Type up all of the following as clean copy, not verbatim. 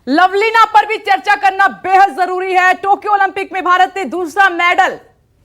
लवलीना पर भी चर्चा करना बेहद जरूरी है। टोक्यो ओलंपिक में भारत ने दूसरा मेडल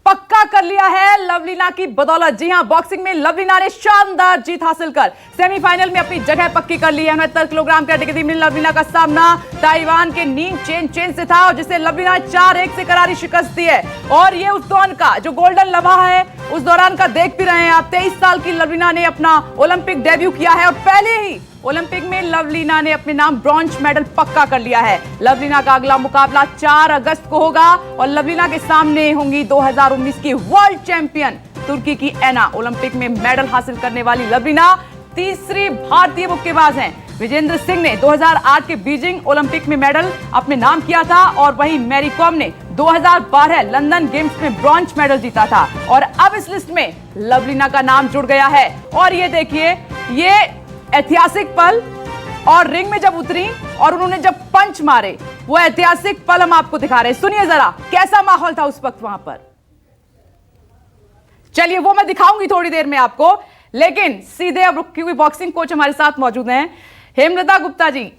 पक्का कर लिया है लवलीना की बदौलत। जी हां, बॉक्सिंग में लवलीना ने शानदार जीत हासिल कर सेमीफाइनल में अपनी जगह पक्की कर ली है। 69 किलोग्राम कैटेगरी में लवलीना का सामना ताइवान के नींग चेन से था, और जिसे लवलीना ने 4-1 से करारी शिकस्त दी है। और ये उस दौरान का जो गोल्डन लम्हा है, उस दौरान का देख भी रहे हैं आप। 23 साल की लवलीना ने अपना ओलंपिक डेब्यू किया है, और पहले ही ओलंपिक में लवलीना ने अपने नाम ब्रॉन्ज मेडल पक्का कर लिया है। लवलीना का अगला मुकाबला 4 अगस्त को होगा, और लवलीना के सामने होंगी 2019 की वर्ल्ड चैंपियन तुर्की की एना। ओलंपिक में मेडल हासिल करने वाली लवलीना तीसरी भारतीय मुक्केबाज हैं। विजेंद्र सिंह ने 2008 के बीजिंग ओलंपिक में मेडल अपने नाम किया था, और वहीं मैरी कॉम ने 2012 लंदन गेम्स में ब्रॉन्ज मेडल जीता था। और अब इस लिस्ट में लवलीना का नाम जुड़ गया है। और ये देखिए, ये ऐतिहासिक पल, और रिंग में जब उतरी और उन्होंने जब पंच मारे, वो ऐतिहासिक पल हम आपको दिखा रहे हैं। सुनिए जरा कैसा माहौल था उस वक्त वहां पर। चलिए वो मैं दिखाऊंगी थोड़ी देर में आपको, लेकिन सीधे अब क्योंकि बॉक्सिंग कोच हमारे साथ मौजूद हैं, हेमलता गुप्ता जी।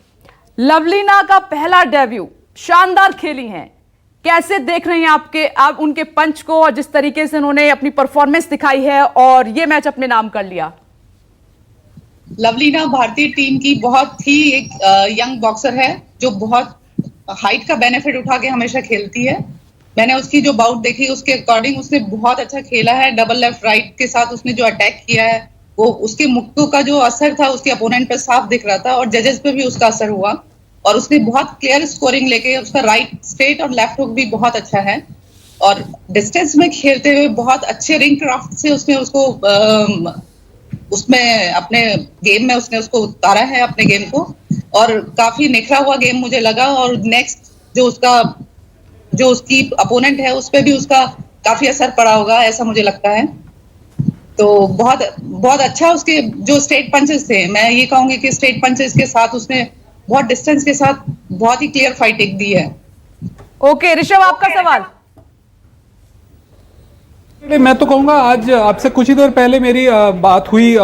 लवलीना का पहला डेब्यू शानदार खेली हैं, कैसे देख रहे हैं आप उनके पंच को, और जिस तरीके से उन्होंने अपनी परफॉर्मेंस दिखाई है और ये मैच अपने नाम कर लिया। लवलीना भारतीय टीम की बहुत ही एक यंग बॉक्सर है, जो बहुत हाइट का बेनिफिट उठा के हमेशा खेलती है। मैंने उसकी जो बाउट देखी उसके अकॉर्डिंग उसने बहुत अच्छा खेला है। डबल लेफ्ट राइट के साथ उसने जो अटैक किया है, वो उसके मुक्कों का जो असर था उसके अपोनेंट पे साफ दिख रहा था, और जजेस पे भी उसका असर हुआ। और उसने बहुत क्लियर स्कोरिंग लेके, उसका राइट स्ट्रेट और लेफ्ट हुक भी बहुत अच्छा है, और डिस्टेंस में खेलते हुए बहुत अच्छे रिंग क्राफ्ट से उसने उसको उसमें अपने गेम में उसने उसको उतारा है अपने गेम को, और काफी निखरा हुआ गेम मुझे लगा। और नेक्स्ट जो उसकी अपोनेंट है उस पर भी उसका काफी असर पड़ा होगा, ऐसा मुझे लगता है। तो बहुत बहुत अच्छा उसके जो स्ट्रेट पंचेस थे, मैं ये कहूंगी कि स्ट्रेट पंचेस के साथ उसने बहुत डिस्टेंस के साथ बहुत ही क्लियर फाइटिंग दी है। ओके ऋषभ, आपका सवाल। मैं तो कहूँगा आज आपसे कुछ ही देर पहले मेरी बात हुई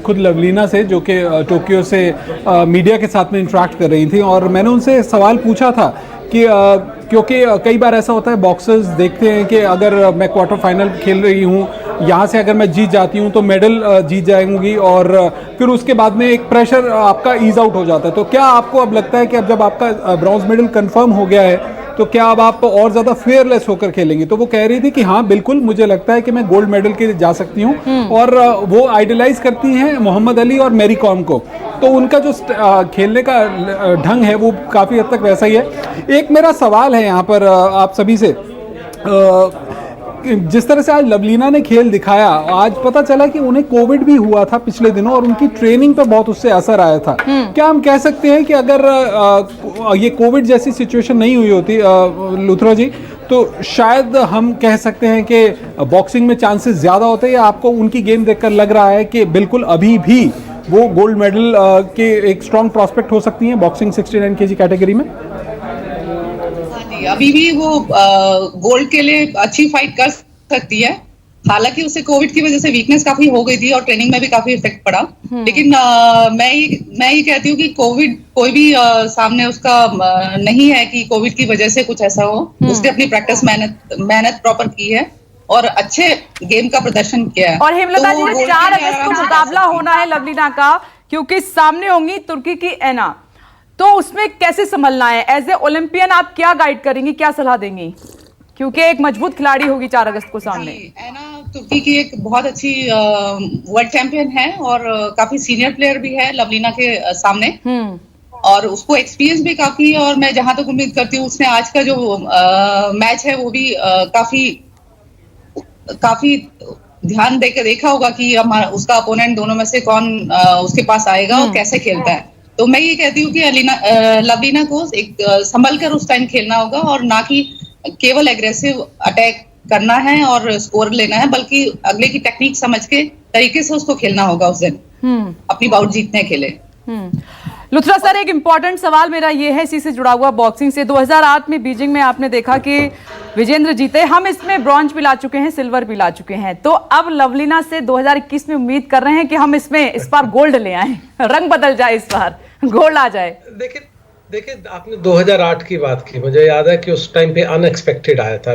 खुद लवलीना से, जो कि टोक्यो से मीडिया के साथ में इंटरेक्ट कर रही थी, और मैंने उनसे सवाल पूछा था कि क्योंकि कई बार ऐसा होता है, बॉक्सर्स देखते हैं कि अगर मैं क्वार्टर फाइनल खेल रही हूँ, यहाँ से अगर मैं जीत जाती हूँ तो मेडल जीत जाएंगी, और फिर उसके बाद में एक प्रेशर आपका ईज आउट हो जाता है। तो क्या आपको अब लगता है कि अब जब आपका ब्रॉन्ज मेडल कंफर्म हो गया है, तो क्या अब आप और ज़्यादा फेयरलेस होकर खेलेंगे? तो वो कह रही थी कि हाँ बिल्कुल, मुझे लगता है कि मैं गोल्ड मेडल के लिए जा सकती हूँ। और वो आइडलाइज करती हैं मोहम्मद अली और मैरी कॉम को, तो उनका जो खेलने का ढंग है वो काफ़ी हद तक वैसा ही है। एक मेरा सवाल है यहाँ पर आप सभी से, जिस तरह से आज लवलीना ने खेल दिखाया, आज पता चला कि उन्हें कोविड भी हुआ था पिछले दिनों, और उनकी ट्रेनिंग पे बहुत उससे असर आया था। क्या हम कह सकते हैं कि अगर ये कोविड जैसी सिचुएशन नहीं हुई होती लुथरा जी, तो शायद हम कह सकते हैं कि बॉक्सिंग में चांसेस ज़्यादा होते, या आपको उनकी गेम देखकर लग रहा है कि बिल्कुल अभी भी वो गोल्ड मेडल के एक स्ट्रॉन्ग प्रॉस्पेक्ट हो सकती हैं बॉक्सिंग 69 केजी कैटेगरी में? अभी भी वो गोल्ड के लिए अच्छी फाइट कर सकती है। हालांकि उसे कोविड की वजह से वीकनेस काफी हो गई थी, और ट्रेनिंग में भी काफी इफेक्ट पड़ा। लेकिन मैं ये कहती हूँ कि कोविड कोई भी सामने उसका नहीं है कि कोविड की वजह से कुछ ऐसा हो। उसने अपनी प्रैक्टिस मेहनत प्रॉपर की है, और अच्छे गेम का प्रदर्शन किया है। और हेमलता जी, 4 अगस्त को मुकाबला होना है लवलीना का, क्योंकि सामने होंगी तुर्की की एना, तो उसमें कैसे संभलना है? एज ए ओलंपियन आप क्या गाइड करेंगी, क्या सलाह देंगी, क्योंकि एक मजबूत खिलाड़ी होगी 4 अगस्त को सामने। एना तुर्की की एक बहुत अच्छी वर्ल्ड चैंपियन है, और काफी सीनियर प्लेयर भी है लवलीना के सामने, और उसको एक्सपीरियंस भी काफी है। और मैं जहां तक उम्मीद करती हूँ, उसने आज का जो मैच है वो भी काफी ध्यान देकर देखा होगा कि उसका अपोनेंट दोनों में से कौन उसके पास आएगा और कैसे खेलता है। तो मैं ये कहती हूँ कि लवलीना को एक संभल कर उस टाइम खेलना होगा, और ना कि केवल एग्रेसिव अटैक करना है और स्कोर लेना है, बल्कि अगले की टेक्निक समझ के तरीके से उसको खेलना होगा उस दिन, अपनी बाउट जीतने के लिए। लुथरा सर, एक इंपॉर्टेंट सवाल मेरा ये है, इसी से जुड़ा हुआ बॉक्सिंग से। 2008 में बीजिंग में आपने देखा कि विजेंद्र जीते, हम इसमें ब्रॉन्ज भी ला चुके हैं, सिल्वर भी ला चुके हैं, तो अब लवलीना से 2021 में उम्मीद कर रहे हैं कि हम इसमें इस बार गोल्ड ले आए, रंग बदल जाए, इस बार गोल्ड आ जाए। देखिए, आपने 2008 की बात की, मुझे याद है कि उस टाइम पे अनएक्सपेक्टेड आया था।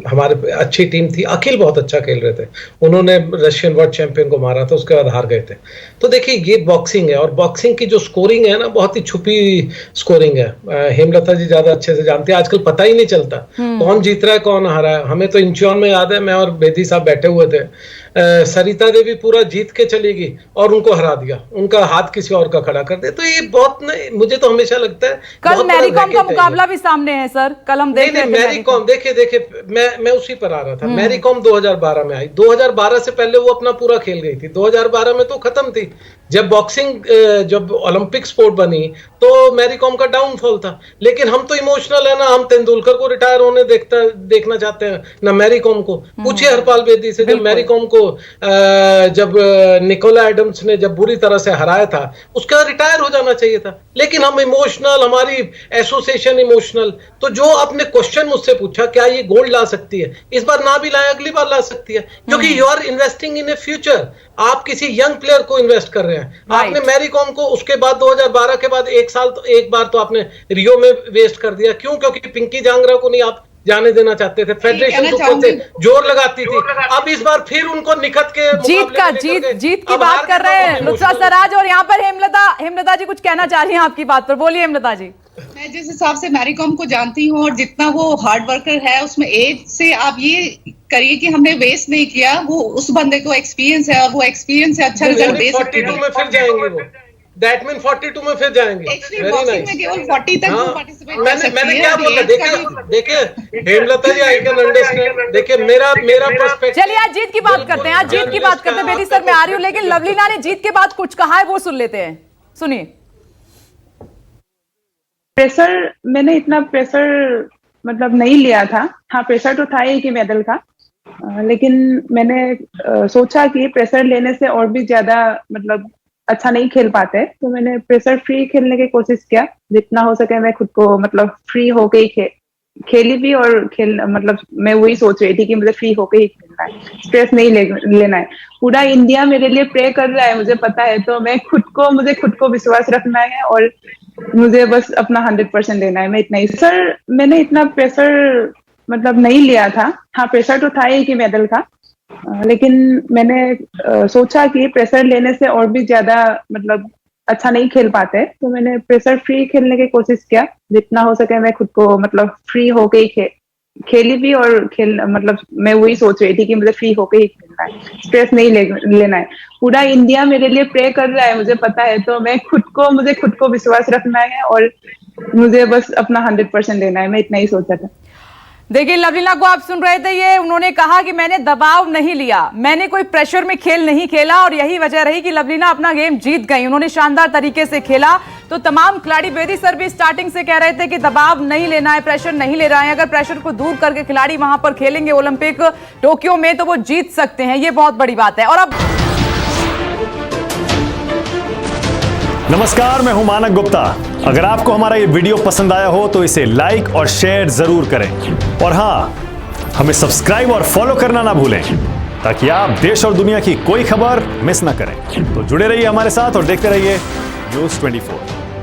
हमारे अच्छी टीम थी, अखिल बहुत अच्छा खेल रहे थे, उन्होंने रशियन वर्ल्ड चैंपियन को मारा था, उसके बाद हार गए थे। तो देखिए, ये बॉक्सिंग है, और बॉक्सिंग की जो स्कोरिंग है ना, बहुत ही छुपी स्कोरिंग है। हेमलता जी ज्यादा अच्छे से जानती है, आजकल पता ही नहीं चलता कौन जीत रहा है कौन हारा है। हमें तो इंचियोन में याद है, मैं और बेदी साहब बैठे हुए थे, सरिता देवी पूरा जीत के चली गई और उनको हरा दिया, उनका हाथ किसी और का खड़ा कर दिया। तो ये बहुत, मुझे तो हमेशा लगता है कल मैरी कॉम का मुकाबला भी सामने है सर, कल हम देख रहे थे। मैरी कॉम, देखिए मैं उसी पर आ रहा था। मैरी कॉम 2012 में आई, 2012 से पहले वो अपना पूरा खेल गई थी, 2012 में तो खत्म थी। जब बॉक्सिंग जब ओलंपिक स्पोर्ट बनी तो मैरी कॉम का डाउनफॉल था। लेकिन हम तो इमोशनल है ना, हम तेंदुलकर को रिटायर होने देखना चाहते हैं ना मैरी कॉम को। पूछिए हरपाल बेदी से, जब मैरी कॉम को जब निकोला एडम्स ने जब बुरी तरह से हराया था, उसके बाद रिटायर हो जाना चाहिए था। लेकिन हम इमोशनल, हमारी एसोसिएशन इमोशनल। तो जो आपने क्वेश्चन मुझसे पूछा, क्या ये गोल्ड ला सकती है, इस बार ना भी लाए अगली बार ला सकती है, क्योंकि you are investing in a future. आप किसी यंग प्लेयर को इन्वेस्ट कर रहे हैं। आपने मैरी कॉम को उसके बाद 2012 के बाद एक बार तो आपने रियो में वेस्ट कर दिया। क्यों? क्योंकि पिंकी जांगरा को नहीं आप जाने देना चाहते थे, फेडरेशन जोर लगाती थी। अब इस बार फिर उनको निखत के जीत की बात कर रहे हैं लुत्फा सराज, और यहाँ पर हेमलता जी कुछ कहना चाह रही हैं आपकी बात पर। बोलिए हेमलता जी। मैं जिस हिसाब से मैरी कॉम को जानती हूँ और जितना वो हार्ड वर्कर है, उसमें एज से आप ये करिए कि हमने वेस्ट नहीं किया। वो उस बंदे को एक्सपीरियंस है, और वो एक्सपीरियंस से अच्छा रिजल्ट दे सकती है। 42 में फिर जाएंगे वो, दैट मीन 42 में फिर जाएंगे। बॉक्सिंग में केवल 40 तक वो पार्टिसिपेट कर सकती है। मैंने क्या बोला, देखिए हेमलता जी, आई कैन अंडरस्टैंड। देखिए मेरा पर्सपेक्टिव। चलिए आज जीत की बात करते हैं, आज जीत की बात करते हैं। बेदी सर मैं आ रही हूँ, लेकिन लवलीना ने जीत के बाद कुछ कहा है, वो सुन लेते हैं, सुनिए। प्रेशर, मैंने इतना प्रेशर मतलब नहीं लिया था। हाँ, प्रेशर तो था ही कि मेडल का, लेकिन मैंने सोचा कि प्रेशर लेने से और भी ज्यादा मतलब अच्छा नहीं खेल पाते, तो मैंने प्रेशर फ्री खेलने की कोशिश किया। जितना हो सके मैं खुद को मतलब फ्री होके ही खेली भी, और मतलब मैं वही सोच रही थी कि मुझे फ्री होके ही खेलना है, स्ट्रेस नहीं लेना है। पूरा इंडिया मेरे लिए प्रे कर रहा है, मुझे पता है। तो मुझे खुद को विश्वास रखना है, और मुझे बस अपना 100% देना है। मैं इतना ही सर, मैंने इतना प्रेशर मतलब नहीं लिया था। हाँ, प्रेशर तो था ही कि मेडल का, लेकिन मैंने सोचा कि प्रेशर लेने से और भी ज्यादा मतलब अच्छा नहीं खेल पाते, तो मैंने प्रेशर फ्री खेलने की कोशिश किया। जितना हो सके मैं खुद को मतलब फ्री होके ही खेली भी, और मतलब मैं वही सोच रही थी कि मुझे फ्री होके ही खेलना है, स्ट्रेस नहीं लेना है। पूरा इंडिया मेरे लिए प्रे कर रहा है, मुझे पता है। तो मुझे खुद को विश्वास रखना है, और मुझे बस अपना 100% देना है। मैं इतना ही सोचा था। देखिए लवलीना को आप सुन रहे थे, ये उन्होंने कहा कि मैंने दबाव नहीं लिया, मैंने कोई प्रेशर में खेल नहीं खेला, और यही वजह रही कि लवलीना अपना गेम जीत गई। उन्होंने शानदार तरीके से खेला। तो तमाम खिलाड़ी, बेदी सर भी स्टार्टिंग से कह रहे थे कि दबाव नहीं लेना है, प्रेशर नहीं ले रहा है। अगर प्रेशर को दूर करके खिलाड़ी वहां पर खेलेंगे ओलंपिक टोक्यो में, तो वो जीत सकते हैं। ये बहुत बड़ी बात है। और अब नमस्कार, मैं हूं मानक गुप्ता। अगर आपको हमारा ये वीडियो पसंद आया हो तो इसे लाइक और शेयर जरूर करें, और हाँ, हमें सब्सक्राइब और फॉलो करना ना भूलें, ताकि आप देश और दुनिया की कोई खबर मिस ना करें। तो जुड़े रहिए हमारे साथ और देखते रहिए न्यूज़ 24।